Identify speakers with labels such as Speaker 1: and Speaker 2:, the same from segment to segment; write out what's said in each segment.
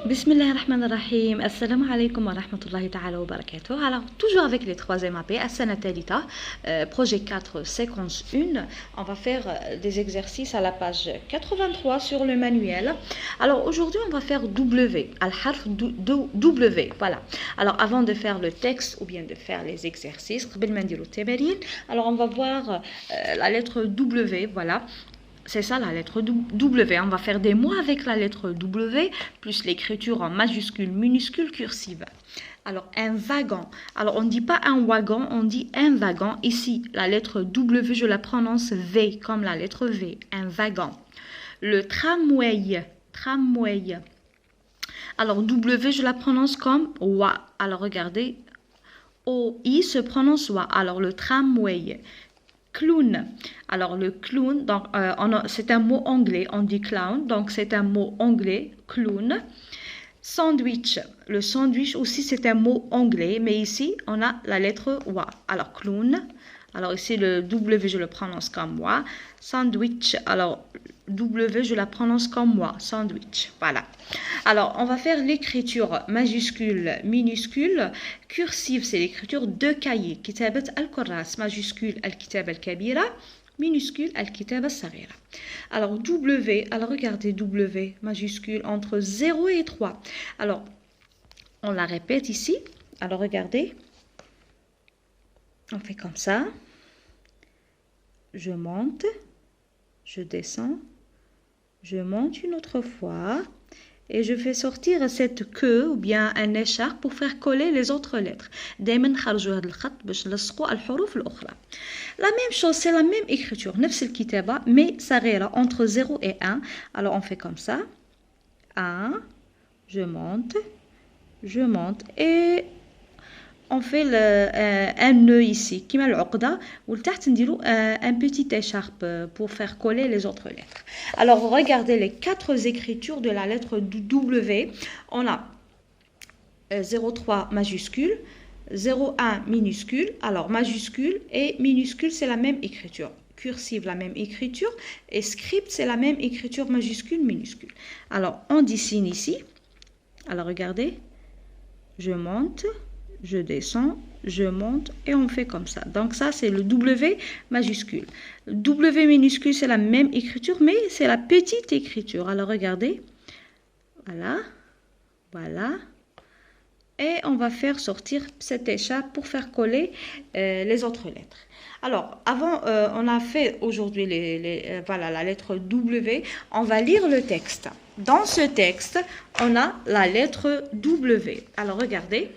Speaker 1: Bismillahirrahmanirrahim. Assalamu alaikum wa rahmatullahi ta'ala wa barakatuh. Alors, toujours avec les troisième AP, Assana Talita, projet 4, séquence 1. On va faire des exercices à la page 83 sur le manuel. Alors, aujourd'hui, on va faire W, al-harf W. Voilà. Alors, avant de faire le texte ou bien de faire les exercices, alors on va voir la lettre W. Voilà. C'est ça la lettre W. On va faire des mots avec la lettre W, plus l'écriture en majuscule, minuscule, cursive. Alors, un wagon. Alors, on ne dit pas un wagon, on dit un wagon. Ici, la lettre W, je la prononce V, comme la lettre V. Un wagon. Le tramway. Tramway. Alors, W, je la prononce comme wa. Alors, regardez. O-I se prononce wa. Alors, le tramway. Clown. Alors le clown, donc c'est un mot anglais, on dit clown, donc c'est un mot anglais, clown. Sandwich. Le sandwich aussi c'est un mot anglais, mais ici on a la lettre wa. Alors clown. Alors ici le W je le prononce comme wa. Sandwich. Alors W je la prononce comme wa. Sandwich. Voilà. Alors on va faire l'écriture majuscule, minuscule. Cursive c'est l'écriture de cahier. Kitabat al-Kurras. Majuscule al-Kitab al-Kabira. Minuscule al-Kitab al-Saghira. Alors W. Alors regardez W majuscule entre 0 et 3. Alors on la répète ici. Alors regardez. On fait comme ça. Je monte, je descends, je monte une autre fois et je fais sortir cette queue ou bien un écharpe pour faire coller les autres lettres. La même chose, c'est la même écriture, mais صغيرة, entre 0 et 1. Alors on fait comme ça. 1, je monte et on fait un nœud ici, qui met l'uqda, ou le taht ndiro un petit écharpe pour faire coller les autres lettres. Alors regardez les 4 écritures de la lettre W. On a 03 majuscule, 01 minuscule. Alors majuscule et minuscule c'est la même écriture. Cursive la même écriture et script c'est la même écriture majuscule minuscule. Alors on dessine ici. Alors regardez, je monte. Je descends, je monte et on fait comme ça. Donc ça, c'est le W majuscule. W minuscule, c'est la même écriture, mais c'est la petite écriture. Alors regardez. Voilà. Voilà. Et on va faire sortir cette écharpe pour faire coller les autres lettres. Alors, avant, on a fait aujourd'hui voilà, la lettre W. On va lire le texte. Dans ce texte, on a la lettre W. Alors regardez.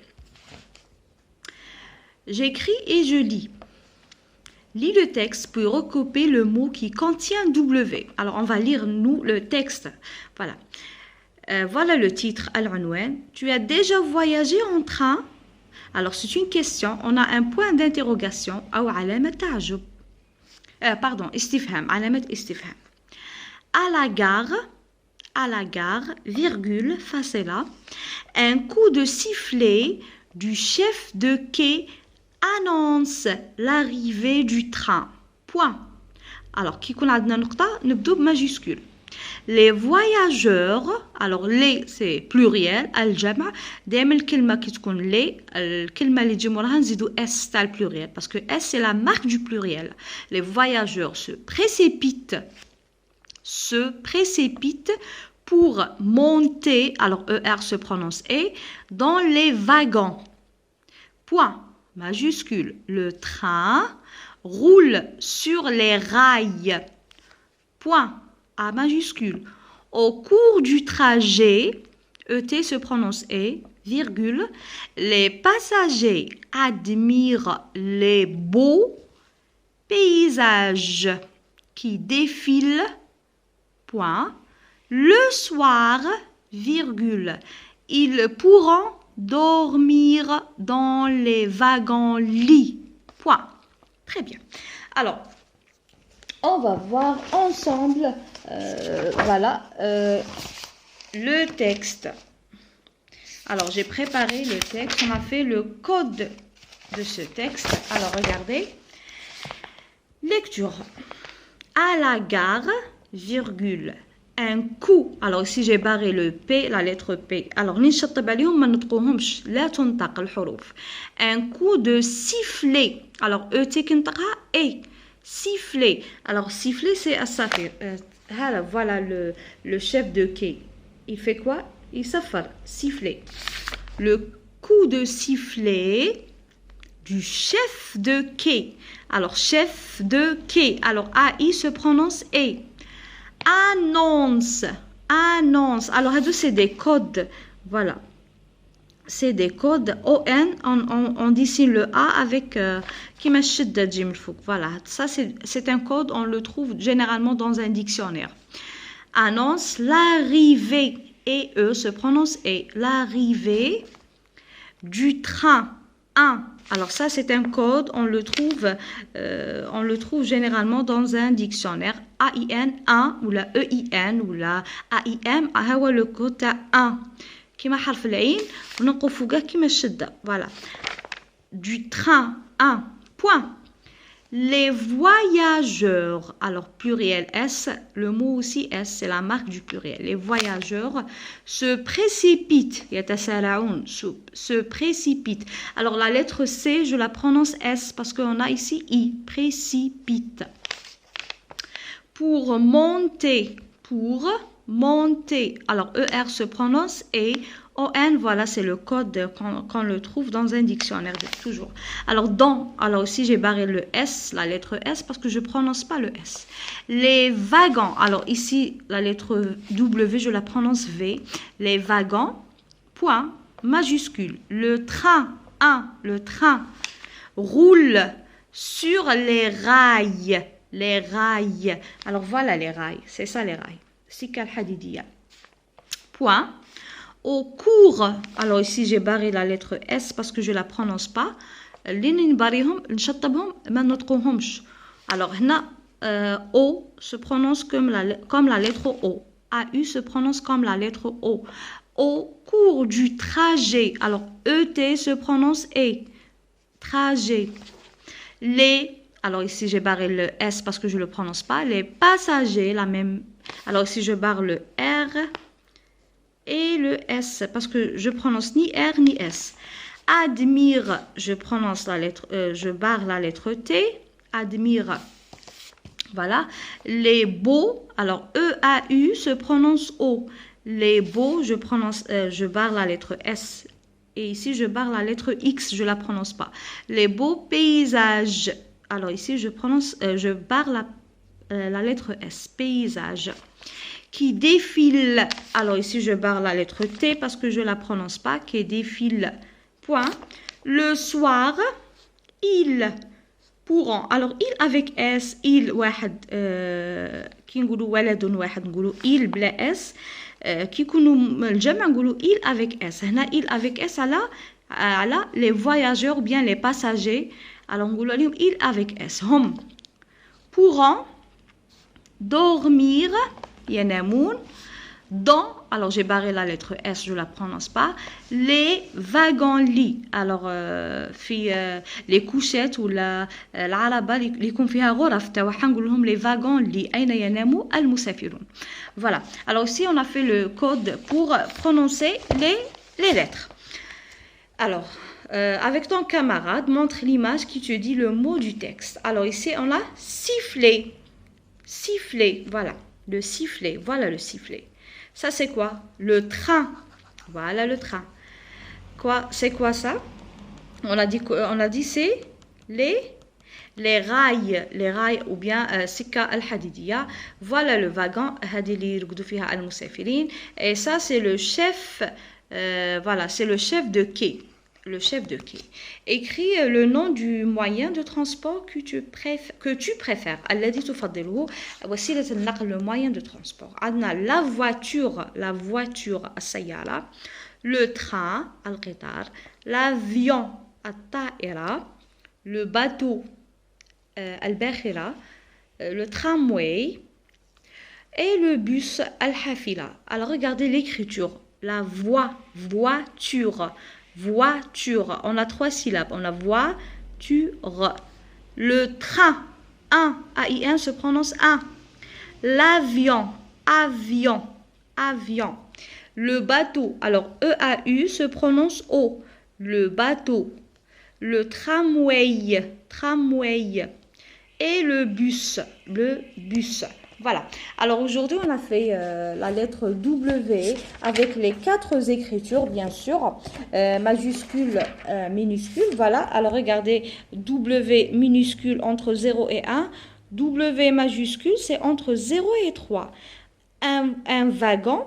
Speaker 1: J'écris et je lis. Lis le texte pour recopier le mot qui contient W. Alors, on va lire, nous, le texte. Voilà. Voilà le titre, Al-Unwan. Tu as déjà voyagé en train? Alors, c'est une question. On a un point d'interrogation. Ou alamat ta'ajub. Pardon, istifham. Alamat istifham. À la gare, virgule, fasela, un coup de sifflet du chef de quai annonce l'arrivée du train. Point. Alors, qui qu'on a de majuscule. Les voyageurs, alors les c'est pluriel, al-jama, دائما الكلمة qui تكون les, الكلمة اللي تجي موراها نزيدو s تاع pluriel parce que s c'est la marque du pluriel. Les voyageurs se précipitent pour monter, alors ER se prononce E, dans les wagons. Point. Majuscule. Le train roule sur les rails. Point. A majuscule. Au cours du trajet, ET se prononce E, virgule, les passagers admirent les beaux paysages qui défilent. Point. Le soir, virgule, ils pourront dormir dans les wagons-lits. Point. Très bien. Alors, on va voir ensemble, voilà, le texte. Alors, j'ai préparé le texte. On a fait le code de ce texte. Alors, regardez. Lecture. À la gare, virgule, un coup. Alors ici j'ai barré le P, la lettre P. Alors نشطب عليهم ما نطقوهمش لا تنطق الحروف. Un coup de sifflet. Alors ET كنطقها A. Sifflet. Alors sifflet c'est الصفير. Voilà le chef de K. Il fait quoi? Il s'affare. Sifflet. Le coup de sifflet du chef de K. Alors chef de K. Alors AI se prononce A. Annonce, annonce. Alors, c'est des codes. Voilà. C'est des codes ON. On dessine le A avec voilà. Ça, c'est un code. On le trouve généralement dans un dictionnaire. Annonce l'arrivée. Et E se prononce et l'arrivée du train. 1. Alors ça c'est un code, on le trouve généralement dans un dictionnaire. AIN 1 ou la EIN ou la AIM هو le code 1 كيما حرف العين ونقف فوقه كيما الشدة. Voilà. Du train 1. Point. Les voyageurs, alors pluriel S, le mot aussi S, c'est la marque du pluriel. Les voyageurs se précipitent, se précipitent. Alors la lettre C, je la prononce S parce qu'on a ici I, précipite. Pour monter, alors ER se prononce et ON, voilà, c'est le code qu'on le trouve dans un dictionnaire, toujours. Alors, alors ici, j'ai barré le S, la lettre S, parce que je ne prononce pas le S. Les wagons, alors ici, la lettre W, je la prononce V. Les wagons, point, majuscule. Le train, le train, roule sur les rails. Les rails. Alors, voilà les rails, c'est ça les rails. Sika al-Hadidiyya. Point. Au cours, alors ici j'ai barré la lettre S parce que je ne la prononce pas. Alors, O se prononce comme la lettre O. AU se prononce comme la lettre O. Au cours du trajet, alors ET se prononce E. Trajet. Alors ici j'ai barré le S parce que je ne le prononce pas. Les passagers, la même. Alors ici je barre le R. Et le S, parce que je prononce ni R ni S. Admire, je prononce la lettre, je barre la lettre T. Admire. Voilà. Les beaux, alors EAU se prononce O. Les beaux, je barre la lettre S. Et ici, je barre la lettre X, je ne la prononce pas. Les beaux paysages. Alors ici, je barre la lettre S. Paysage. Qui défile, alors ici je barre la lettre T parce que je ne la prononce pas, qui défile, point. Le soir, il, pourront, alors il avec S, il, واحد, كي نقولوا ولد واحد نقولوا il بلا S, كي يكونوا الجمع نقولوا il avec S. هنا il avec S على les voyageurs ou bien les passagers, alors نقولوا عليهم il avec S. هم pourront dormir. Yanamoun, dans, alors j'ai barré la lettre S, je ne la prononce pas, les wagons-lits, alors les couchettes ou العربة اللي يكون فيها غرف تاعها نقول لهم les wagons-lits أين ينام المسافرون. Voilà, alors ici on a fait le code pour prononcer les lettres. Alors, avec ton camarade, montre l'image qui te dit le mot du texte. Alors ici on a siffler, siffler, voilà. Le sifflet, voilà le sifflet. Ça c'est quoi? Le train. Voilà le train. C'est quoi ça? On a dit c'est les rails ou bien Sika al-Hadidiyya. Voilà le wagon. Et ça c'est le chef. Voilà, c'est le chef de quai. Le chef de quai. Écris le nom du moyen de transport que tu préfères. الذي تفضله وسيلة النقل, le moyen de transport. عندنا la voiture السيارة, le train القطار, l'avion الطائرة, le bateau الباخرة, le tramway et le bus الحافلة. Alors regardez l'écriture. La voiture. Voiture, on a 3 syllabes, on a voiture. Le train, AIN se prononce 1. L'avion, avion, avion. Le bateau, alors E-A-U se prononce O. Le bateau. Le tramway, tramway. Et le bus, le bus. Voilà. Alors aujourd'hui, on a fait la lettre W avec les 4 écritures, bien sûr. Majuscule, minuscule. Voilà. Alors regardez, W minuscule entre 0 et 1. W majuscule, c'est entre 0 et 3. Un wagon.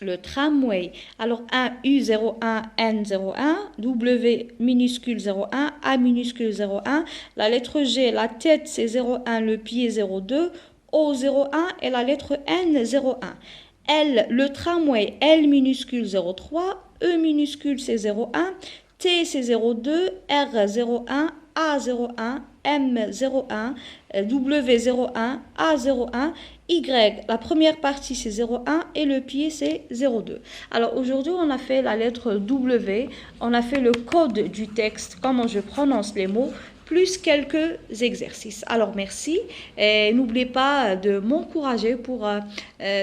Speaker 1: Le tramway. Alors 1 U01 N01, W minuscule 01, A minuscule 01, la lettre G, la tête c'est 01, le pied 02, O01 et la lettre N01. L, le tramway, L minuscule 03, E minuscule c'est 01, T c'est 02, R01, A01, M01, W01, A01, Y, la première partie c'est 0,1 et le pied c'est 0,2. Alors aujourd'hui on a fait la lettre W, on a fait le code du texte, comment je prononce les mots, plus quelques exercices. Alors merci et n'oubliez pas de m'encourager pour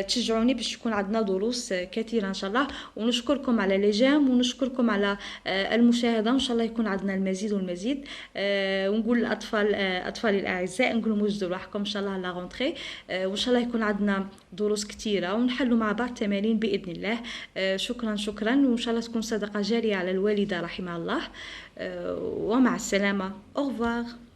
Speaker 1: تشجعوني باش يكون عندنا دروس كثيرة إن شاء الله ونشكركم على الإعجاب ونشكركم على المشاهدة وإن شاء الله يكون عندنا المزيد والمزيد ونقول للأطفال أطفالي الأعزاء نقول لهم وجدوا روحكم إن شاء الله على غونتري وإن شاء الله يكون عندنا دروس كثيرة ونحلوا مع بعض تمارين بإذن الله. شكرا شكرا وإن شاء الله تكون صدقة جارية على الوالدة رحمها الله ومع السلامة. Au revoir.